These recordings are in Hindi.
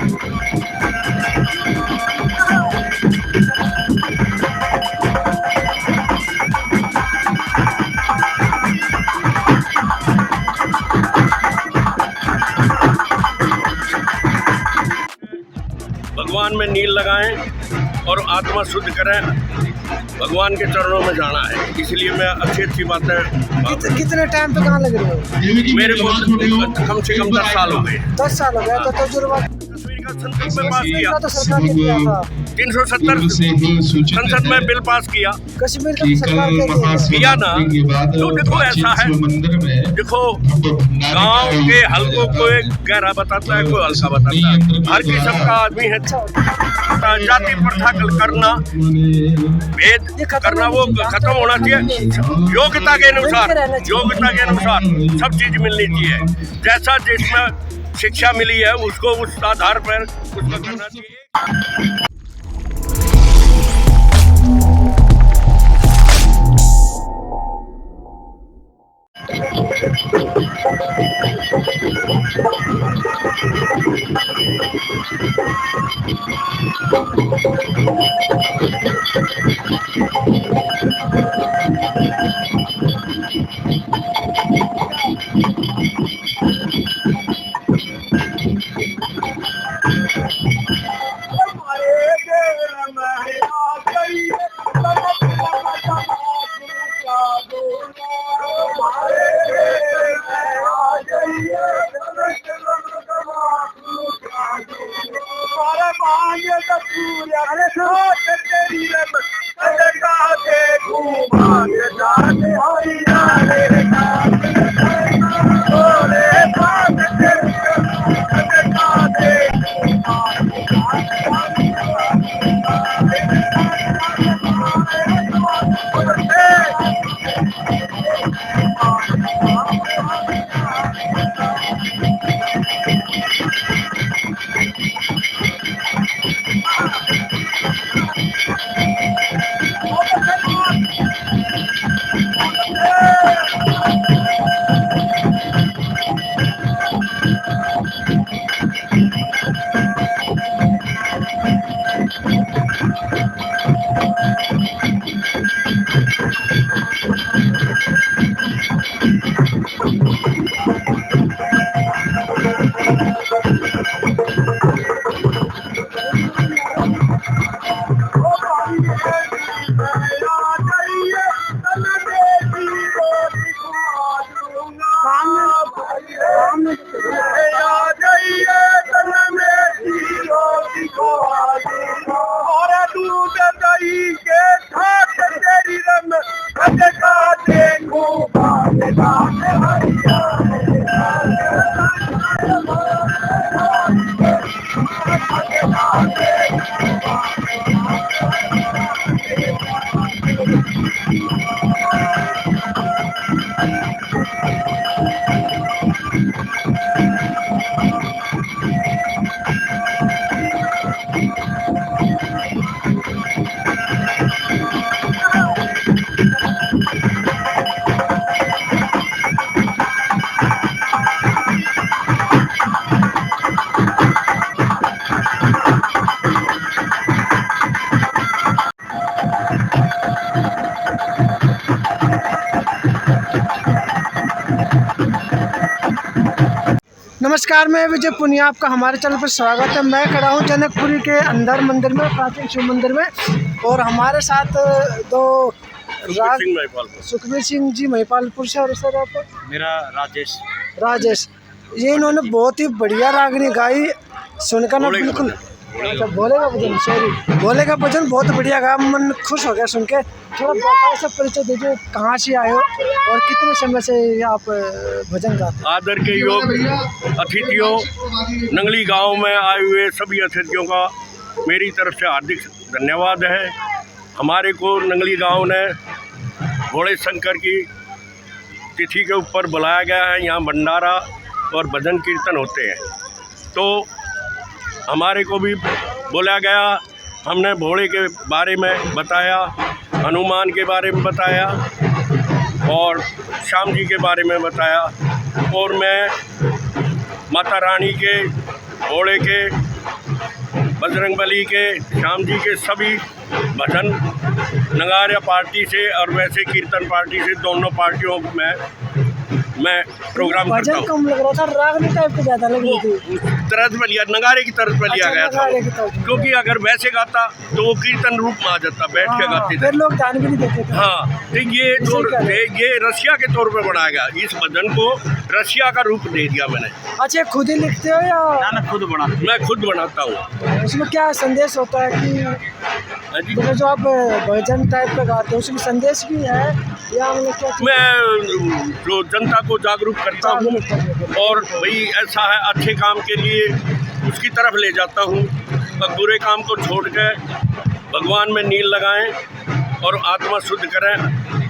भगवान में नील लगाएं और आत्मा शुद्ध करें। भगवान के चरणों में जाना है, इसलिए मैं अच्छी बातें। कितने टाइम पे कहाँ लग रहे हो? मेरे को कम से कम 10 साल हो गए। 10 साल हो गया। तो तजुर्बा कश्मीर का संसद में पास किया, तो सरकार ने किया था। 370 संसद में बिल पास किया। कश्मीर का सरकार के किया ना। तो देखो ऐसा है, देखो गांव के हल्कों को एक गहरा बताता है, कोई हल्का बताता है। हर किस्म का आदमी है। जाति प्रथा करना, भेद करना, वो खत्म होना चाहिए। योग्यता के अनुसार सब चीज मिलनी चाहिए। जैसा जिसमें शिक्षा मिली है उसको उस आधार पर उसका करना चाहिए। नमस्कार, मैं विजय पुनिया, आपका हमारे चैनल पर स्वागत है। मैं खड़ा हूँ जनकपुरी के अंदर मंदिर में, प्राचीन शिव मंदिर में, और हमारे साथ दो सुखबीर सिंह जी महिपालपुर से, और सर आप? मेरा राजेश। ये इन्होंने बहुत ही बढ़िया रागनी गाई, सुनकर ना बिल्कुल अच्छा भोले का भजन बहुत बढ़िया गाया, मन खुश हो गया सुन के। थोड़ा बताओ, सब परिचय दीजिए, कहाँ से आए हो और कितने समय से आप भजन गाते? आदर के योग अतिथियों, नंगली गांव में आए हुए सभी अतिथियों का मेरी तरफ से हार्दिक धन्यवाद है। हमारे को नंगली गांव ने भोले शंकर की तिथि के ऊपर बुलाया गया है। यहाँ भंडारा और भजन कीर्तन होते हैं, तो हमारे को भी बोला गया। हमने भोले के बारे में बताया, हनुमान के बारे में बताया और श्याम जी के बारे में बताया, और मैं माता रानी के, भोले के बजरंगबली के, श्याम जी के सभी भजन नगारा पार्टी से और वैसे कीर्तन पार्टी से, दोनों पार्टियों में मैं प्रोग्राम करता भजन हूँ। कम लग रहा था, रागनी टाइप के ज़्यादा लग रही थी। तरज में लिया, नगारे की तरज में लिया अच्छा, गया नगारे की था, तरज में। क्योंकि अगर वैसे गाता तो वो कीर्तन रूप में आ जाता, बैठ के गाते थे। फिर लोग ध्यान भी नहीं देते थे। हाँ, तो ये रसिया के तौर पे बनाया गया, इस भजन को रसिया का रूप दे दिया मैंने। अच्छा, खुद ही लिखते हो या ना खुद बना मैं खुद बनाता हूँ। उसमें क्या संदेश होता है कि हाँ जी। मतलब जो आप भजन टाइप का गाते हो उसमें संदेश भी है या मतलब क्या चीज़? मैं जो जनता को जागरूक करता हूँ और भाई ऐसा है, अच्छे काम के लिए उसकी तरफ ले जाता हूँ और बुरे काम को छोड़ के भगवान में नील लगाएं और आत्मा शुद्ध करें।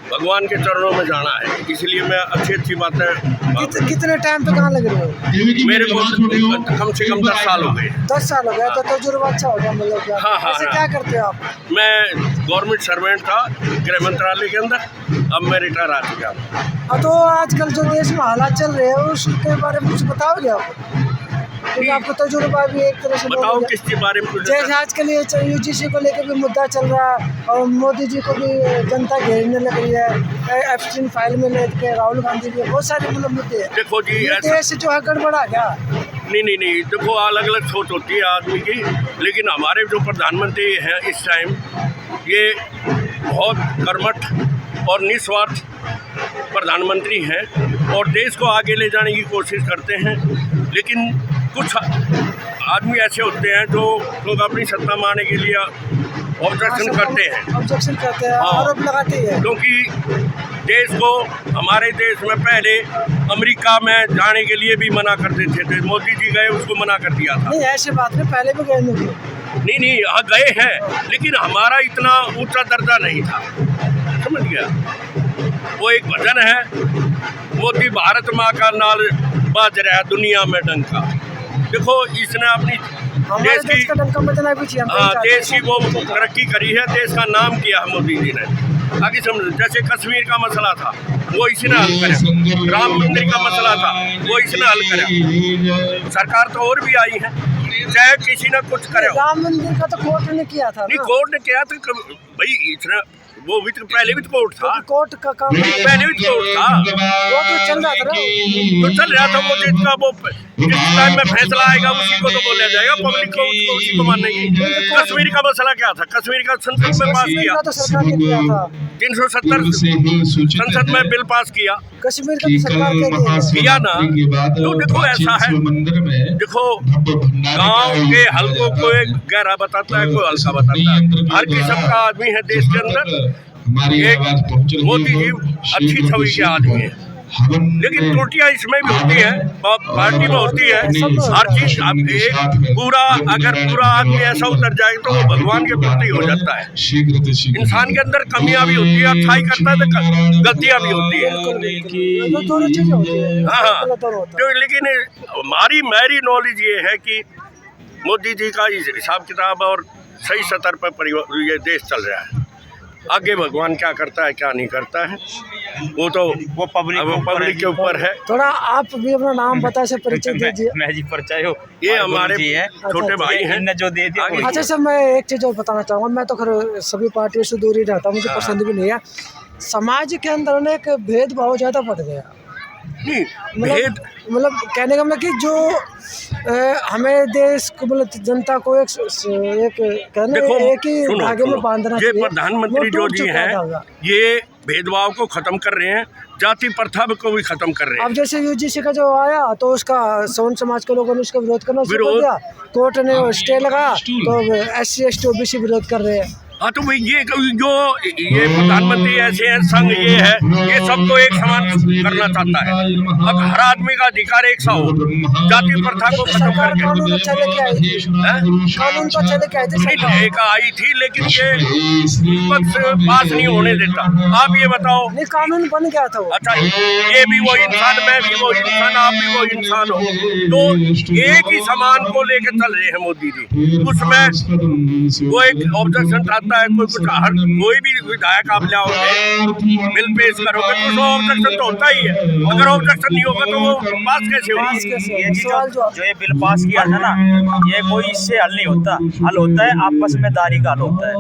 भगवान के चरणों में जाना है, इसलिए मैं अच्छी बातें। कितने टाइम पे कहाँ लग रहे हो? मेरे को कम से कम 10 साल हो गए। 10 साल हो गया, तो तजुर्बा अच्छा हो गया मतलब क्या? हाँ, ऐसे हाँ। क्या करते हो आप? मैं गवर्नमेंट सर्वेंट था गृह मंत्रालय के अंदर, अब मैं रिटायर आ चुका हूँ। हाँ, तो आजकल जो देश में हालात चल रहे हैं उसके बारे में कुछ बताओगे आप? क्योंकि आपको तजुर्बा भी एक तरह से बताओ बोलोगे। किसके बारे में कुछ। जैसे आजकल ये यूजीसी को लेकर भी मुद्दा चल रहा है और मोदी जी को भी जनता घेरने लग रही है, एप्स्टीन फाइल में लेके राहुल गांधी भी, बहुत सारे मतलब मुद्दे हैं। देखो जी, ये ऐसा देश जो है गड़बड़ा क्या? नहीं, देखो अलग अलग सोच होती है आदमी की, लेकिन हमारे जो प्रधानमंत्री हैं इस टाइम, ये बहुत कर्मठ और निस्वार्थ प्रधानमंत्री हैं और देश को आगे ले जाने की कोशिश करते हैं। लेकिन कुछ आदमी ऐसे होते हैं जो लोग अपनी सत्ता मारने के लिए ऑब्जेक्शन करते हैं, हाँ। आरोप लगाते हैं। क्योंकि देश को, हमारे देश में पहले अमेरिका में जाने के लिए भी मना करते थे, मोदी जी गए उसको मना कर दिया था। नहीं, ऐसी बात नहीं, पहले भी गए नहीं। नहीं, यहाँ गए हैं, लेकिन हमारा इतना ऊंचा दर्जा नहीं था, समझ गया। वो एक भजन है, मोदी भारत माँ का नाल बाज रहा है दुनिया में डंका। देखो, इसने अपनी देश का डंका बजना भी चाहिए। हाँ, देश की वो तरक्की करी है, देश का नाम किया है मोदी जी ने। आगे समझ, जैसे कश्मीर का मसला था वो इसने हल करा, राम मंदिर का मसला था वो इसने हल करा। सरकार तो और भी आई है, चाहे किसी ने कुछ करे। राम मंदिर का तो कोर्ट ने किया था। नहीं, कोर्ट ने किया था भाई, इतना वो भी तो पहले भी तो कोर्ट था, कोर्ट का काम पहले भी तो कोर्ट था, वो तो चल रहा था ना, तो चल रहा था। वो जिसका वो जिस टाइम में फैसला आएगा उसी को तो बोला जाएगा, पब्लिक को उसी को मानेगी। कश्मीर का मसला क्या था? कश्मीर का संसद में पास किया, तो सरकार ने किया था। 370 संसद में बिल पास किया, कश्मीर का तो सरकार ने किया ना। तो देखो ऐसा है, देखो गांव के हल्कों को एक गहरा बताता है, कोई हल्का बताता है। हर किस्म का आदमी है देश के अंदर। एक मोदी जी अच्छी छवि के आदमी है, लेकिन त्रुटियां इसमें भी होती है, पार्टी में होती है, हर चीज। अब एक पूरा आदमी ऐसा उतर जाए तो वो भगवान के प्रति हो जाता है। इंसान के अंदर कमियां भी होती है, अच्छाई करता है तो गलतियां भी होती है। दोनों चीजें होती है। हाँ, तो लेकिन मेरी नॉलेज ये है कि मोदी जी का हिसाब किताब और सही स्तर पर ये देश चल रहा है। आगे भगवान क्या करता है क्या नहीं करता है वो पब्लिक के ऊपर है। थोड़ा आप भी अपना नाम बता से परिचय दीजिए। मैं जी परिचय हो, ये हमारे छोटे भाई हैं जो दे दिया। अच्छा सर, मैं एक चीज़ और बताना चाहूँगा। मैं तो खैर सभी पार्टियों से दूर ही रहता हूँ, मुझे पसंद भी नहीं है। समाज के अंदर ना एक भेदभाव ज़्यादा बढ़ गया। मतलब कहने का मतलब कि जो हमें देश को, मतलब जनता को एक कहने एक ही धागे में बांधना ये प्रधानमंत्री जो जी हैं ये भेदभाव को खत्म कर रहे हैं, जाति प्रथा को भी खत्म कर रहे हैं। अब जैसे यूजीसी का जो आया तो उसका सोन समाज के लोगों ने उसका विरोध करना शुरू कर दिया, कोर्ट ने स्टे लगाया तो SC ST OBC विरोध कर रहे हैं। हाँ, तो भाई ये प्रधानमंत्री ऐसे हैं, संघ ये है, ये सबको एक समान करना चाहता है। अब हर आदमी का अधिकार एक सा हो, जाति प्रथा को खत्म करके। कानून अच्छा लेके आई थी, कानून तो अच्छा लेके आई थी, एक आई थी, लेकिन ये विपक्ष पास नहीं होने देता। आप ये बताओ। नहीं, कानून बन गया था। अच्छा, ये भी वो इंसान, मैं भी वो इंसान, आप भी वो इंसान हो, तो एक ही समान को लेके चल रहे हैं मोदी जी। उसमें वो एक ऑब्जेक्शन था होता है, कोई भी विधायक आप लाओगे, बिल पेश करोगे तो उसमें ऑब्जेक्शन तो होता ही है। अगर ऑब्जेक्शन नहीं होगा तो वो पास कैसे होगी? ये जो ये बिल पास किया था ना, ये कोई इससे हल नहीं होता। हल होता है आपस में दारी का हल होता है।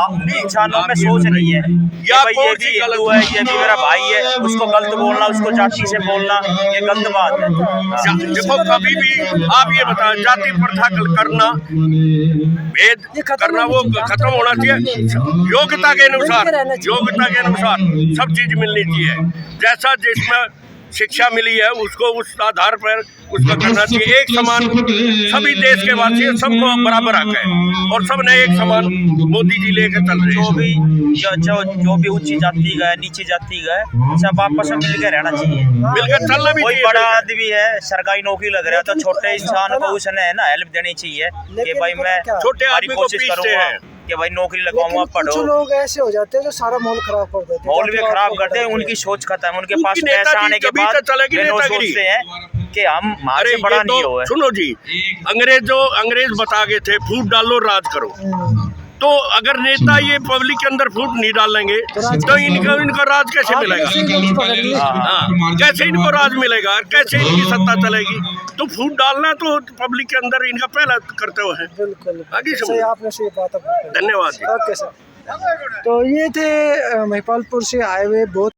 अपनी इंसानों में सोच नहीं है कि भाई ये भी हिंदू है, ये भी मेरा भाई है, उसको गलत बोलना, उसको जाति से बोलना, ये गलत बात है। देखो कभी भी आप ये बताओ, जाति प्रथा करना, भेद करना, वो खत्म होना चाहिए। योग्यता के अनुसार सब चीज मिलनी चाहिए। जैसा जिसमें शिक्षा मिली है उसको उस आधार पर उसका करना चाहिए। एक समान सभी देश के वासी सबको बराबर हक है और सब ने एक समान मोदी जी लेकर चल रहे हैं। जो भी ऊंची जाति का है, नीची जाति का है, सब आपस में मिलकर रहना चाहिए, मिलकर चलना भी कोई चाहिए। बड़ा आदमी है, सरकारी नौकरी लग रहा है तो छोटे इंसान को उसने है ना हेल्प देनी चाहिए कि भाई मैं छोटे आदमी को कोशिश पीछते करूंगा हैं कि भाई नौकरी लगाऊंगा, कुछ पढ़ो। लोग ऐसे हो जाते हैं जो सारा माहौल खराब कर देते हैं। माहौल भी खराब करते हैं, उनकी सोच खत्म है। उनके पास उनकी पैसा आने के नेतागिरी बाद तभी तो चलेगी वे लोग नेतागिरी। सोचते हैं कि हम हमारे अरे से बड़ा ये नहीं तो हो है। सुनो जी, अंग्रेज बता गए थे फूट डालो राज करो। तो अगर नेता ये पब्लिक के अंदर फूट नहीं डालेंगे तो इनका राज कैसे मिलेगा? हाँ, कैसे इनको राज मिलेगा, कैसे इनकी सत्ता चलेगी? तो फूट डालना तो पब्लिक के अंदर इनका पहला कर्तव्य है। बिल्कुल आगे सही, आपने सही बात बताई। धन्यवाद जी। Okay sir. तो ये थे महिपालपुर से आए हुए बहुत